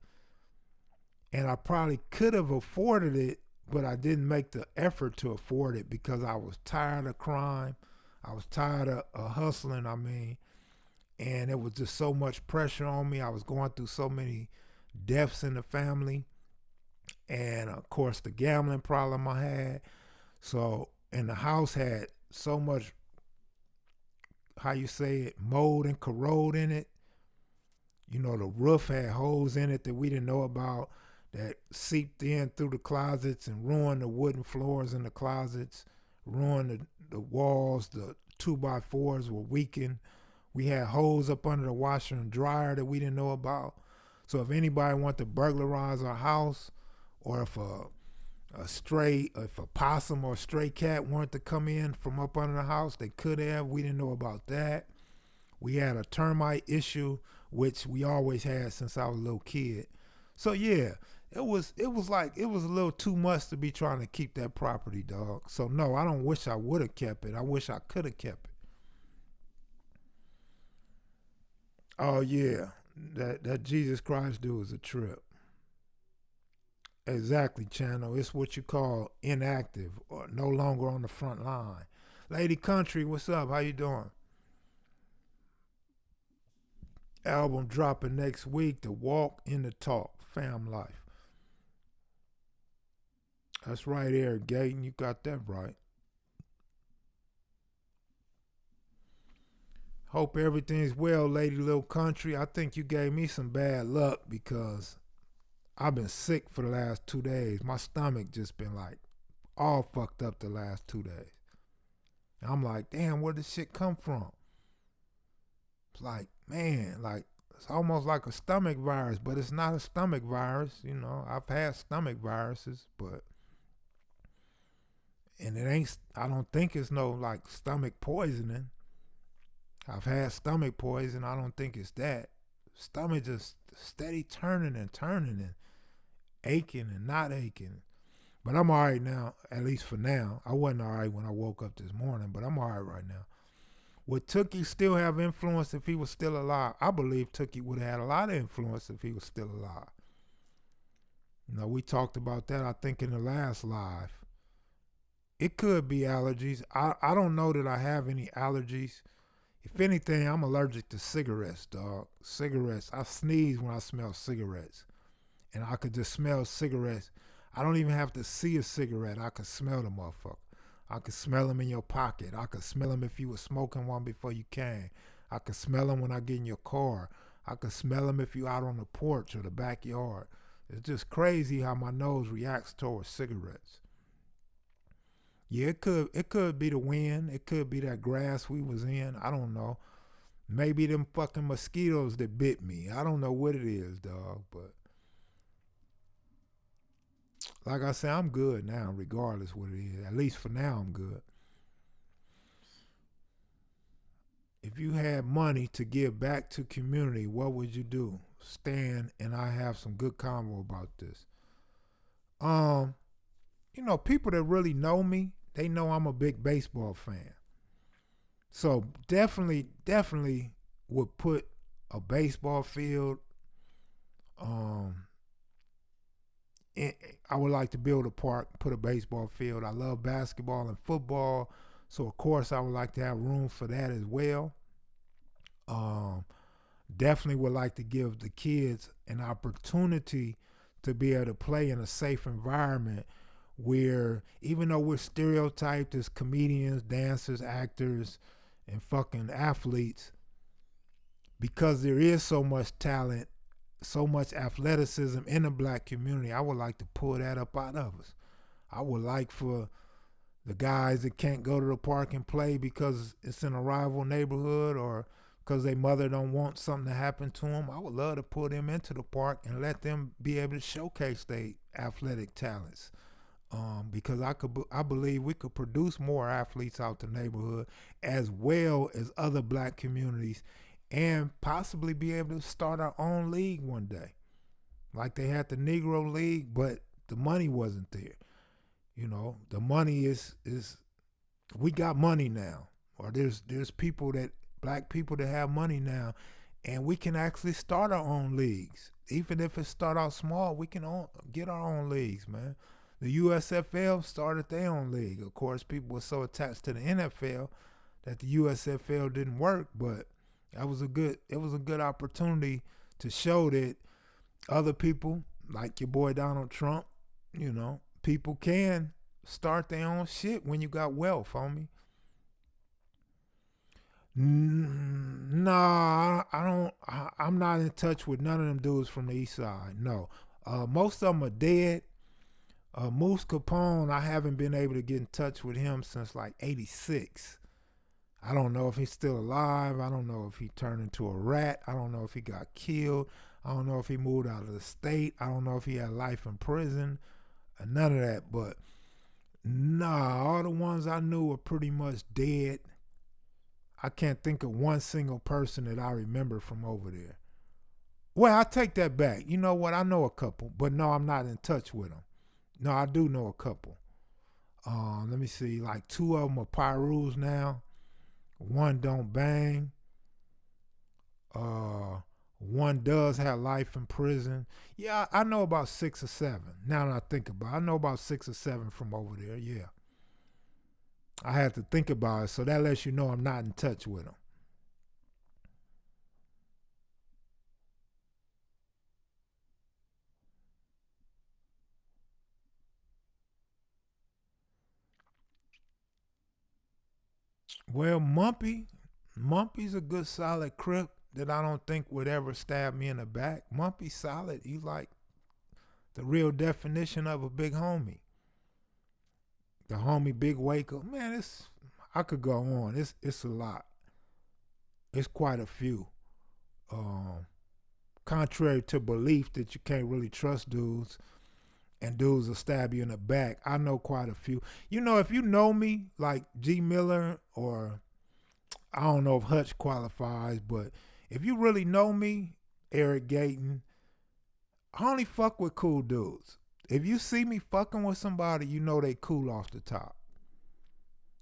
And I probably could have afforded it, but I didn't make the effort to afford it because I was tired of crime. I was tired of hustling, I mean. And it was just so much pressure on me. I was going through so many deaths in the family. And of course, the gambling problem I had. So, and the house had so much, how you say it, mold and corrode in it. You know, the roof had holes in it that we didn't know about that seeped in through the closets and ruined the wooden floors in the closets, ruined the walls, the 2x4s were weakened. We had holes up under the washer and dryer that we didn't know about. So if anybody wanted to burglarize our house, or if if a possum or a stray cat wanted to come in from up under the house, they could have. We didn't know about that. We had a termite issue, which we always had since I was a little kid. So yeah, it was a little too much to be trying to keep that property, dog. So no, I don't wish I would have kept it. I wish I could have kept it. Oh yeah, that Jesus Christ dude is a trip. Exactly, Channel. It's what you call inactive or no longer on the front line. Lady Country, what's up? How you doing? album dropping next week, The Walk in the Talk, Fam Life. That's right, Eric Gayton. You got that right. Hope everything's well, Lady Little Country. I think you gave me some bad luck because I've been sick for the last 2 days. My stomach just been like all fucked up the last 2 days. And I'm like, damn, where did this shit come from? It's like, man, like it's almost like a stomach virus, but it's not a stomach virus. You know, I've had stomach viruses, but and it ain't. I don't think it's no like stomach poisoning. I've had stomach poison. I don't think it's that. Stomach just steady turning and turning and aching and not aching. But I'm all right now, at least for now. I wasn't all right when I woke up this morning, but I'm all right right now. Would Tookie still have influence if he was still alive? I believe Tookie would have had a lot of influence if he was still alive. You know, we talked about that, I think, in the last live. It could be allergies. I don't know that I have any allergies. If anything, I'm allergic to cigarettes, dog. Cigarettes. I sneeze when I smell cigarettes. And I could just smell cigarettes. I don't even have to see a cigarette. I could smell the motherfucker. I could smell them in your pocket. I could smell them if you were smoking one before you came. I could smell them when I get in your car. I could smell them if you out on the porch or the backyard. It's just crazy how my nose reacts towards cigarettes. Yeah, it could be the wind. It could be that grass we was in. I don't know. Maybe them fucking mosquitoes that bit me. I don't know what it is, dog. But like I said, I'm good now, regardless what it is. At least for now, I'm good. If you had money to give back to community, what would you do? Stan and I have some good convo about this. Um, you know, people that really know me, they know I'm a big baseball fan. So definitely would put a baseball field. Um, in, I would like to build a park, put a baseball field. I love basketball and football, so of course I would like to have room for that as well. Um, Definitely would like to give the kids an opportunity to be able to play in a safe environment where even though we're stereotyped as comedians, dancers, actors, and fucking athletes, because there is so much talent, so much athleticism in the black community, I would like to pull that up out of us. I would like for the guys that can't go to the park and play because it's in a rival neighborhood or because their mother don't want something to happen to them, I would love to pull them into the park and let them be able to showcase their athletic talents. Because I believe we could produce more athletes out the neighborhood as well as other black communities and possibly be able to start our own league one day. Like they had the Negro League, but the money wasn't there. You know, the money is we got money now. Or there's people that black people that have money now and we can actually start our own leagues. Even if it start out small, we can get our own leagues, man. The USFL started their own league. Of course, people were so attached to the NFL that the USFL didn't work, but it was a good opportunity to show that other people, like your boy Donald Trump, you know, people can start their own shit when you got wealth, homie. Nah, I don't. I'm not in touch with none of them dudes from the East Side. No, most of them are dead. Moose Capone, I haven't been able to get in touch with him since like '86. I don't know if he's still alive. I don't know if he turned into a rat. I don't know if he got killed. I don't know if he moved out of the state. I don't know if he had life in prison. None of that. But nah, all the ones I knew were pretty much dead. I can't think of one single person that I remember from over there. Well, I take that back. You know what? I know a couple, but no, I'm not in touch with them. No, I do know a couple. Let me see. Like two of them are Pyrus now. One don't bang. Uh, One does have life in prison. Yeah, I know about 6 or 7. Now that I think about it, I know about 6 or 7 from over there. Yeah, I had to think about it, so that lets you know I'm not in touch with them. Well, Mumpy's a good solid Crip that I don't think would ever stab me in the back. Mumpy's solid. He's like the real definition of a big homie. The homie Big Waker. Man, it's I could go on. It's a lot. It's quite a few. Um, Contrary to belief that you can't really trust dudes and dudes will stab you in the back. I know quite a few. You know, if you know me, like G Miller, or I don't know if Hutch qualifies, but if you really know me, Eric Gayton, I only fuck with cool dudes. If you see me fucking with somebody, you know they cool off the top.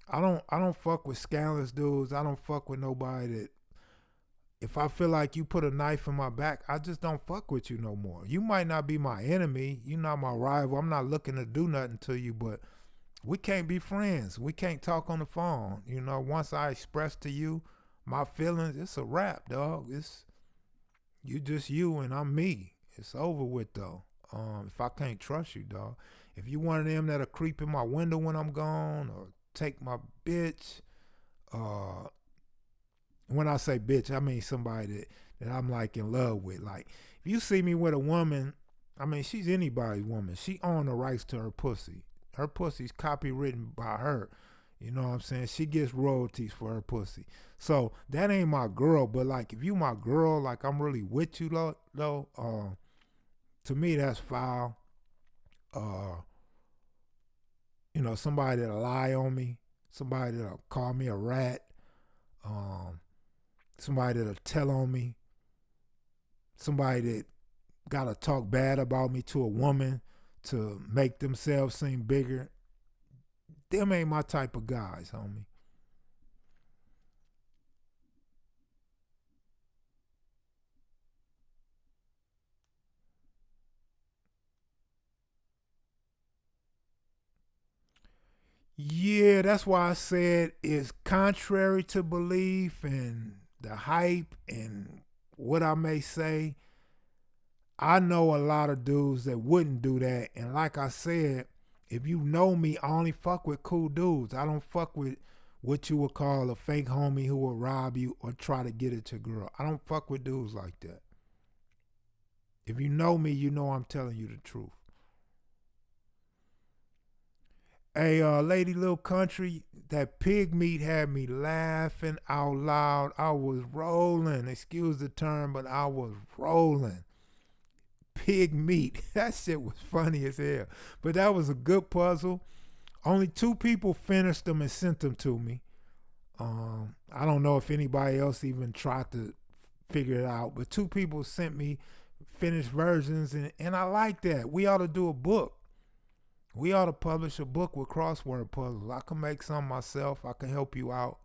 I don't fuck with scandalous dudes. I don't fuck with nobody that if I feel like you put a knife in my back, I just don't fuck with you no more. You might not be my enemy. You're not my rival. I'm not looking to do nothing to you, but we can't be friends. We can't talk on the phone. You know, once I express to you my feelings, it's a wrap, dog. It's you just you and I'm me. It's over with though. If I can't trust you, dog. If you one of them that'll creep in my window when I'm gone or take my bitch, uh, when I say bitch, I mean somebody that I'm like in love with. Like, if you see me with a woman, I mean, she's anybody's woman. She own the rights to her pussy. Her pussy's copywritten by her. You know what I'm saying? She gets royalties for her pussy. So that ain't my girl. But like, if you my girl, like I'm really with you though, to me that's foul. Uh, you know, somebody that'll lie on me, somebody that'll call me a rat, um, somebody that'll tell on me, somebody that gotta talk bad about me to a woman to make themselves seem bigger. Them ain't my type of guys, homie. Yeah, that's why I said it's contrary to belief and the hype and what I may say. I know a lot of dudes that wouldn't do that. And like I said, if you know me, I only fuck with cool dudes. I don't fuck with what you would call a fake homie who will rob you or try to get at your girl. I don't fuck with dudes like that. If you know me, you know I'm telling you the truth. Hey, Lady Little Country, that pig meat had me laughing out loud. I was rolling. Excuse the term, but I was rolling. Pig meat. That shit was funny as hell. But that was a good puzzle. Only two people finished them and sent them to me. I don't know if anybody else even tried to figure it out, but two people sent me finished versions, and I like that. We ought to do a book. We ought to publish a book with crossword puzzles. I can make some myself. I can help you out.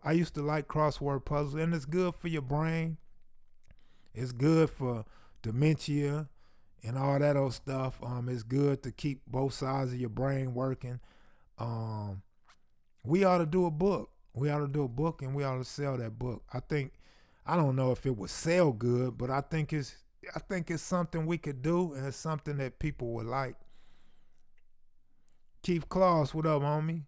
I used to like crossword puzzles, and it's good for your brain. It's good for dementia and all that old stuff. It's good to keep both sides of your brain working. Um, we ought to do a book. We ought to do a book, and we ought to sell that book. I don't know if it would sell good, but I think it's something we could do, and it's something that people would like. Keith Claus, what up, homie?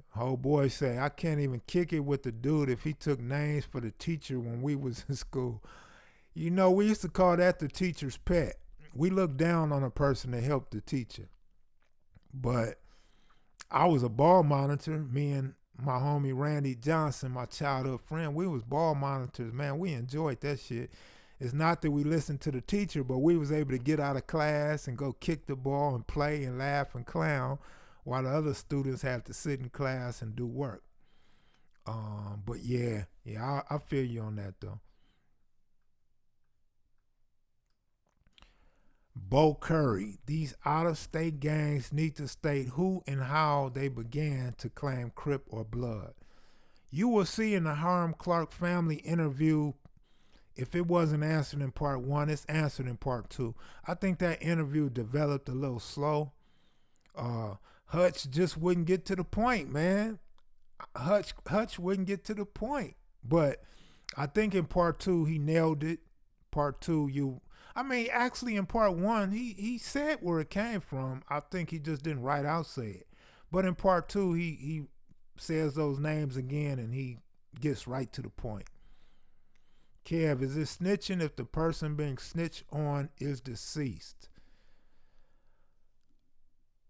Whole boy say I can't even kick it with the dude if he took names for the teacher when we was in school. You know, we used to call that the teacher's pet. We looked down on a person that helped the teacher. But I was a ball monitor. Me and my homie Randy Johnson, my childhood friend, we was ball monitors. Man, we enjoyed that shit. It's not that we listened to the teacher, but we was able to get out of class and go kick the ball and play and laugh and clown while the other students had to sit in class and do work. But yeah, I feel you on that though. Bo Curry, these out of state gangs need to state who and how they began to claim Crip or Blood. You will see in the Hiram Clark family interview, if it wasn't answered in part one, it's answered in part two. I think that interview developed a little slow. Uh, Hutch just wouldn't get to the point, man. Hutch wouldn't get to the point. But I think in part two he nailed it. Part two, you I mean, actually, in part one, he said where it came from. I think he just didn't right out say it. But in part two, he says those names again, and he gets right to the point. Kev, is it snitching if the person being snitched on is deceased?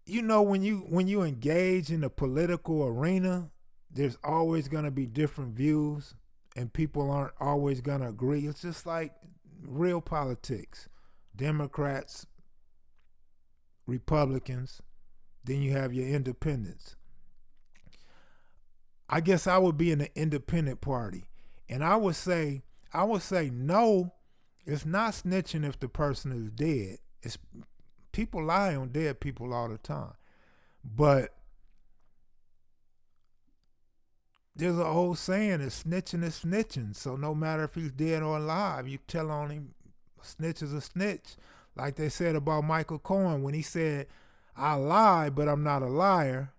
You know, when you engage in the political arena, there's always gonna be different views, and people aren't always gonna agree. It's just like real politics. Democrats, Republicans, then you have your independents. I guess I would be in the independent party. And I would say no, it's not snitching if the person is dead. It's people lie on dead people all the time. But there's an old saying that snitching is snitching. So no matter if he's dead or alive, you tell on him, a snitch is a snitch. Like they said about Michael Cohen when he said, I lie, but I'm not a liar.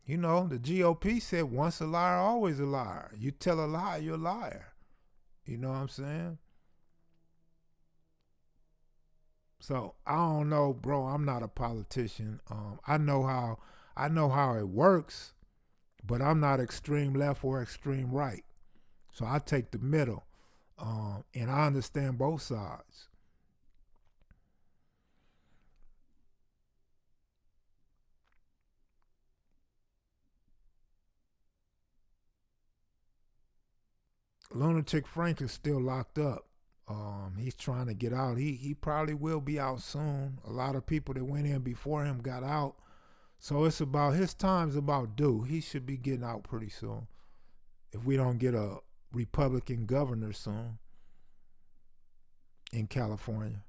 You know, the GOP said once a liar, always a liar. You tell a lie, you're a liar. You know what I'm saying? So I don't know, bro. I'm not a politician. I know how it works, but I'm not extreme left or extreme right. So I take the middle, and I understand both sides. Lunatic Frank is still locked up. He's trying to get out. He probably will be out soon. A lot of people that went in before him got out. So it's about his time's about due. He should be getting out pretty soon. If we don't get a Republican governor soon in California.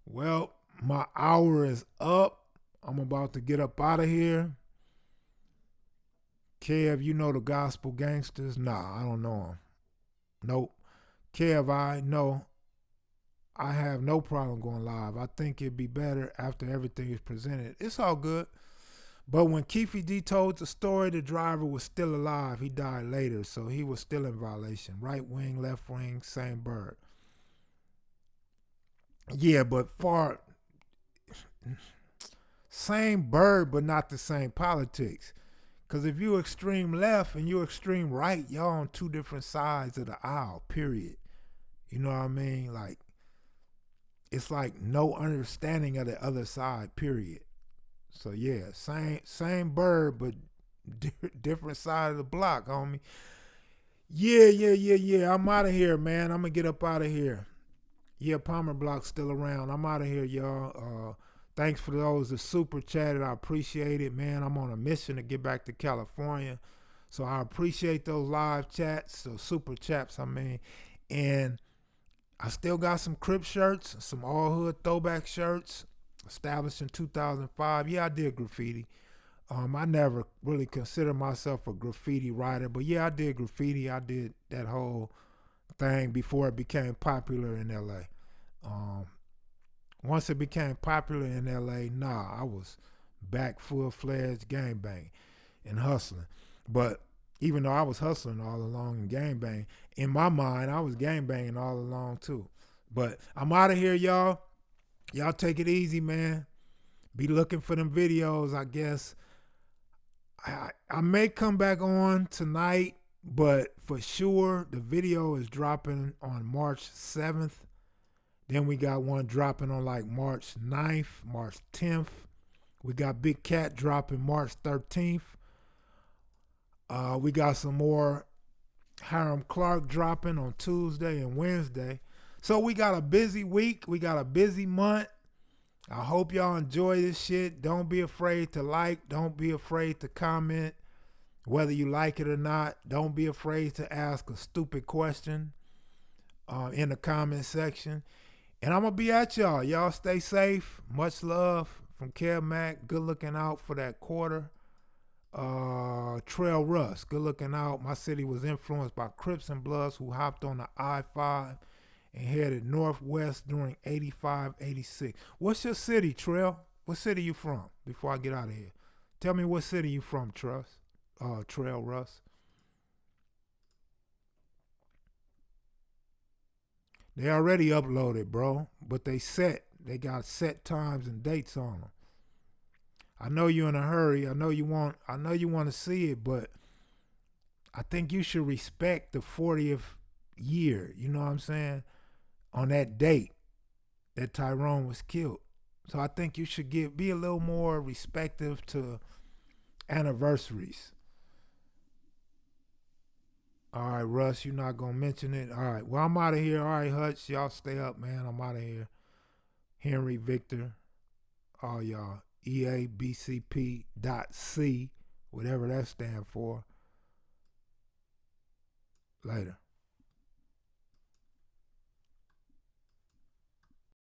Well, my hour is up. I'm about to get up out of here. Kev, you know the gospel gangsters? Nah, I don't know them. Nope. Kev, I know I have no problem going live. I think it'd be better after everything is presented. It's all good. But when Keefe D told the story, the driver was still alive. He died later, so he was still in violation. Right wing, left wing, same bird. Yeah, but far same bird, but not the same politics. Because if you extreme left and you extreme right, y'all on two different sides of the aisle, period. You know what I mean? Like, it's like no understanding of the other side, period. So yeah, same bird, but different side of the block, homie. Yeah. I'm out of here, man. I'm gonna get up out of here. Yeah, Palmer Block's still around. I'm out of here, y'all. Thanks for those that super chatted. I appreciate it, man. I'm on a mission to get back to California. So I appreciate those live chats, those super chats, I mean. And I still got some Crip shirts, some All Hood throwback shirts, established in 2005. Yeah, I did graffiti. I never really considered myself a graffiti writer, but yeah, I did graffiti. I did that whole thing before it became popular in LA. Um, Once it became popular in LA, nah, I was back full fledged gangbang and hustling. But even though I was hustling all along and gangbang, in my mind, I was gangbanging all along too. But I'm out of here, y'all. Y'all take it easy, man. Be looking for them videos, I guess. I may come back on tonight, but for sure, the video is dropping on March 7th. Then we got one dropping on like March 9th, March 10th. We got Big Cat dropping March 13th. We got some more Hiram Clark dropping on Tuesday and Wednesday. So we got a busy week. We got a busy month. I hope y'all enjoy this shit. Don't be afraid to like. Don't be afraid to comment. Whether you like it or not, don't be afraid to ask a stupid question in the comment section. And I'm going to be at y'all. Y'all stay safe. Much love from Kev Mack. Good looking out for that quarter. Trail Russ. Good looking out. My city was influenced by Crips and Bloods who hopped on the I-5 and headed northwest during 85, 86. What's your city, Trail? What city you from before I get out of here? Tell me what city you from, Trust. Trail Russ. They already uploaded, bro, but they set. They got set times and dates on them. I know you're in a hurry. I know you want. I know you want to see it, but I think you should respect the 40th year. You know what I'm saying? On that date that Tyrone was killed. So I think you should be a little more respective to anniversaries. All right, Russ, you're not gonna mention it. All right, well I'm out of here. All right, Hutch, y'all stay up, man. I'm out of here. Henry, Victor, all y'all. EABCP.C, whatever that stands for. Later.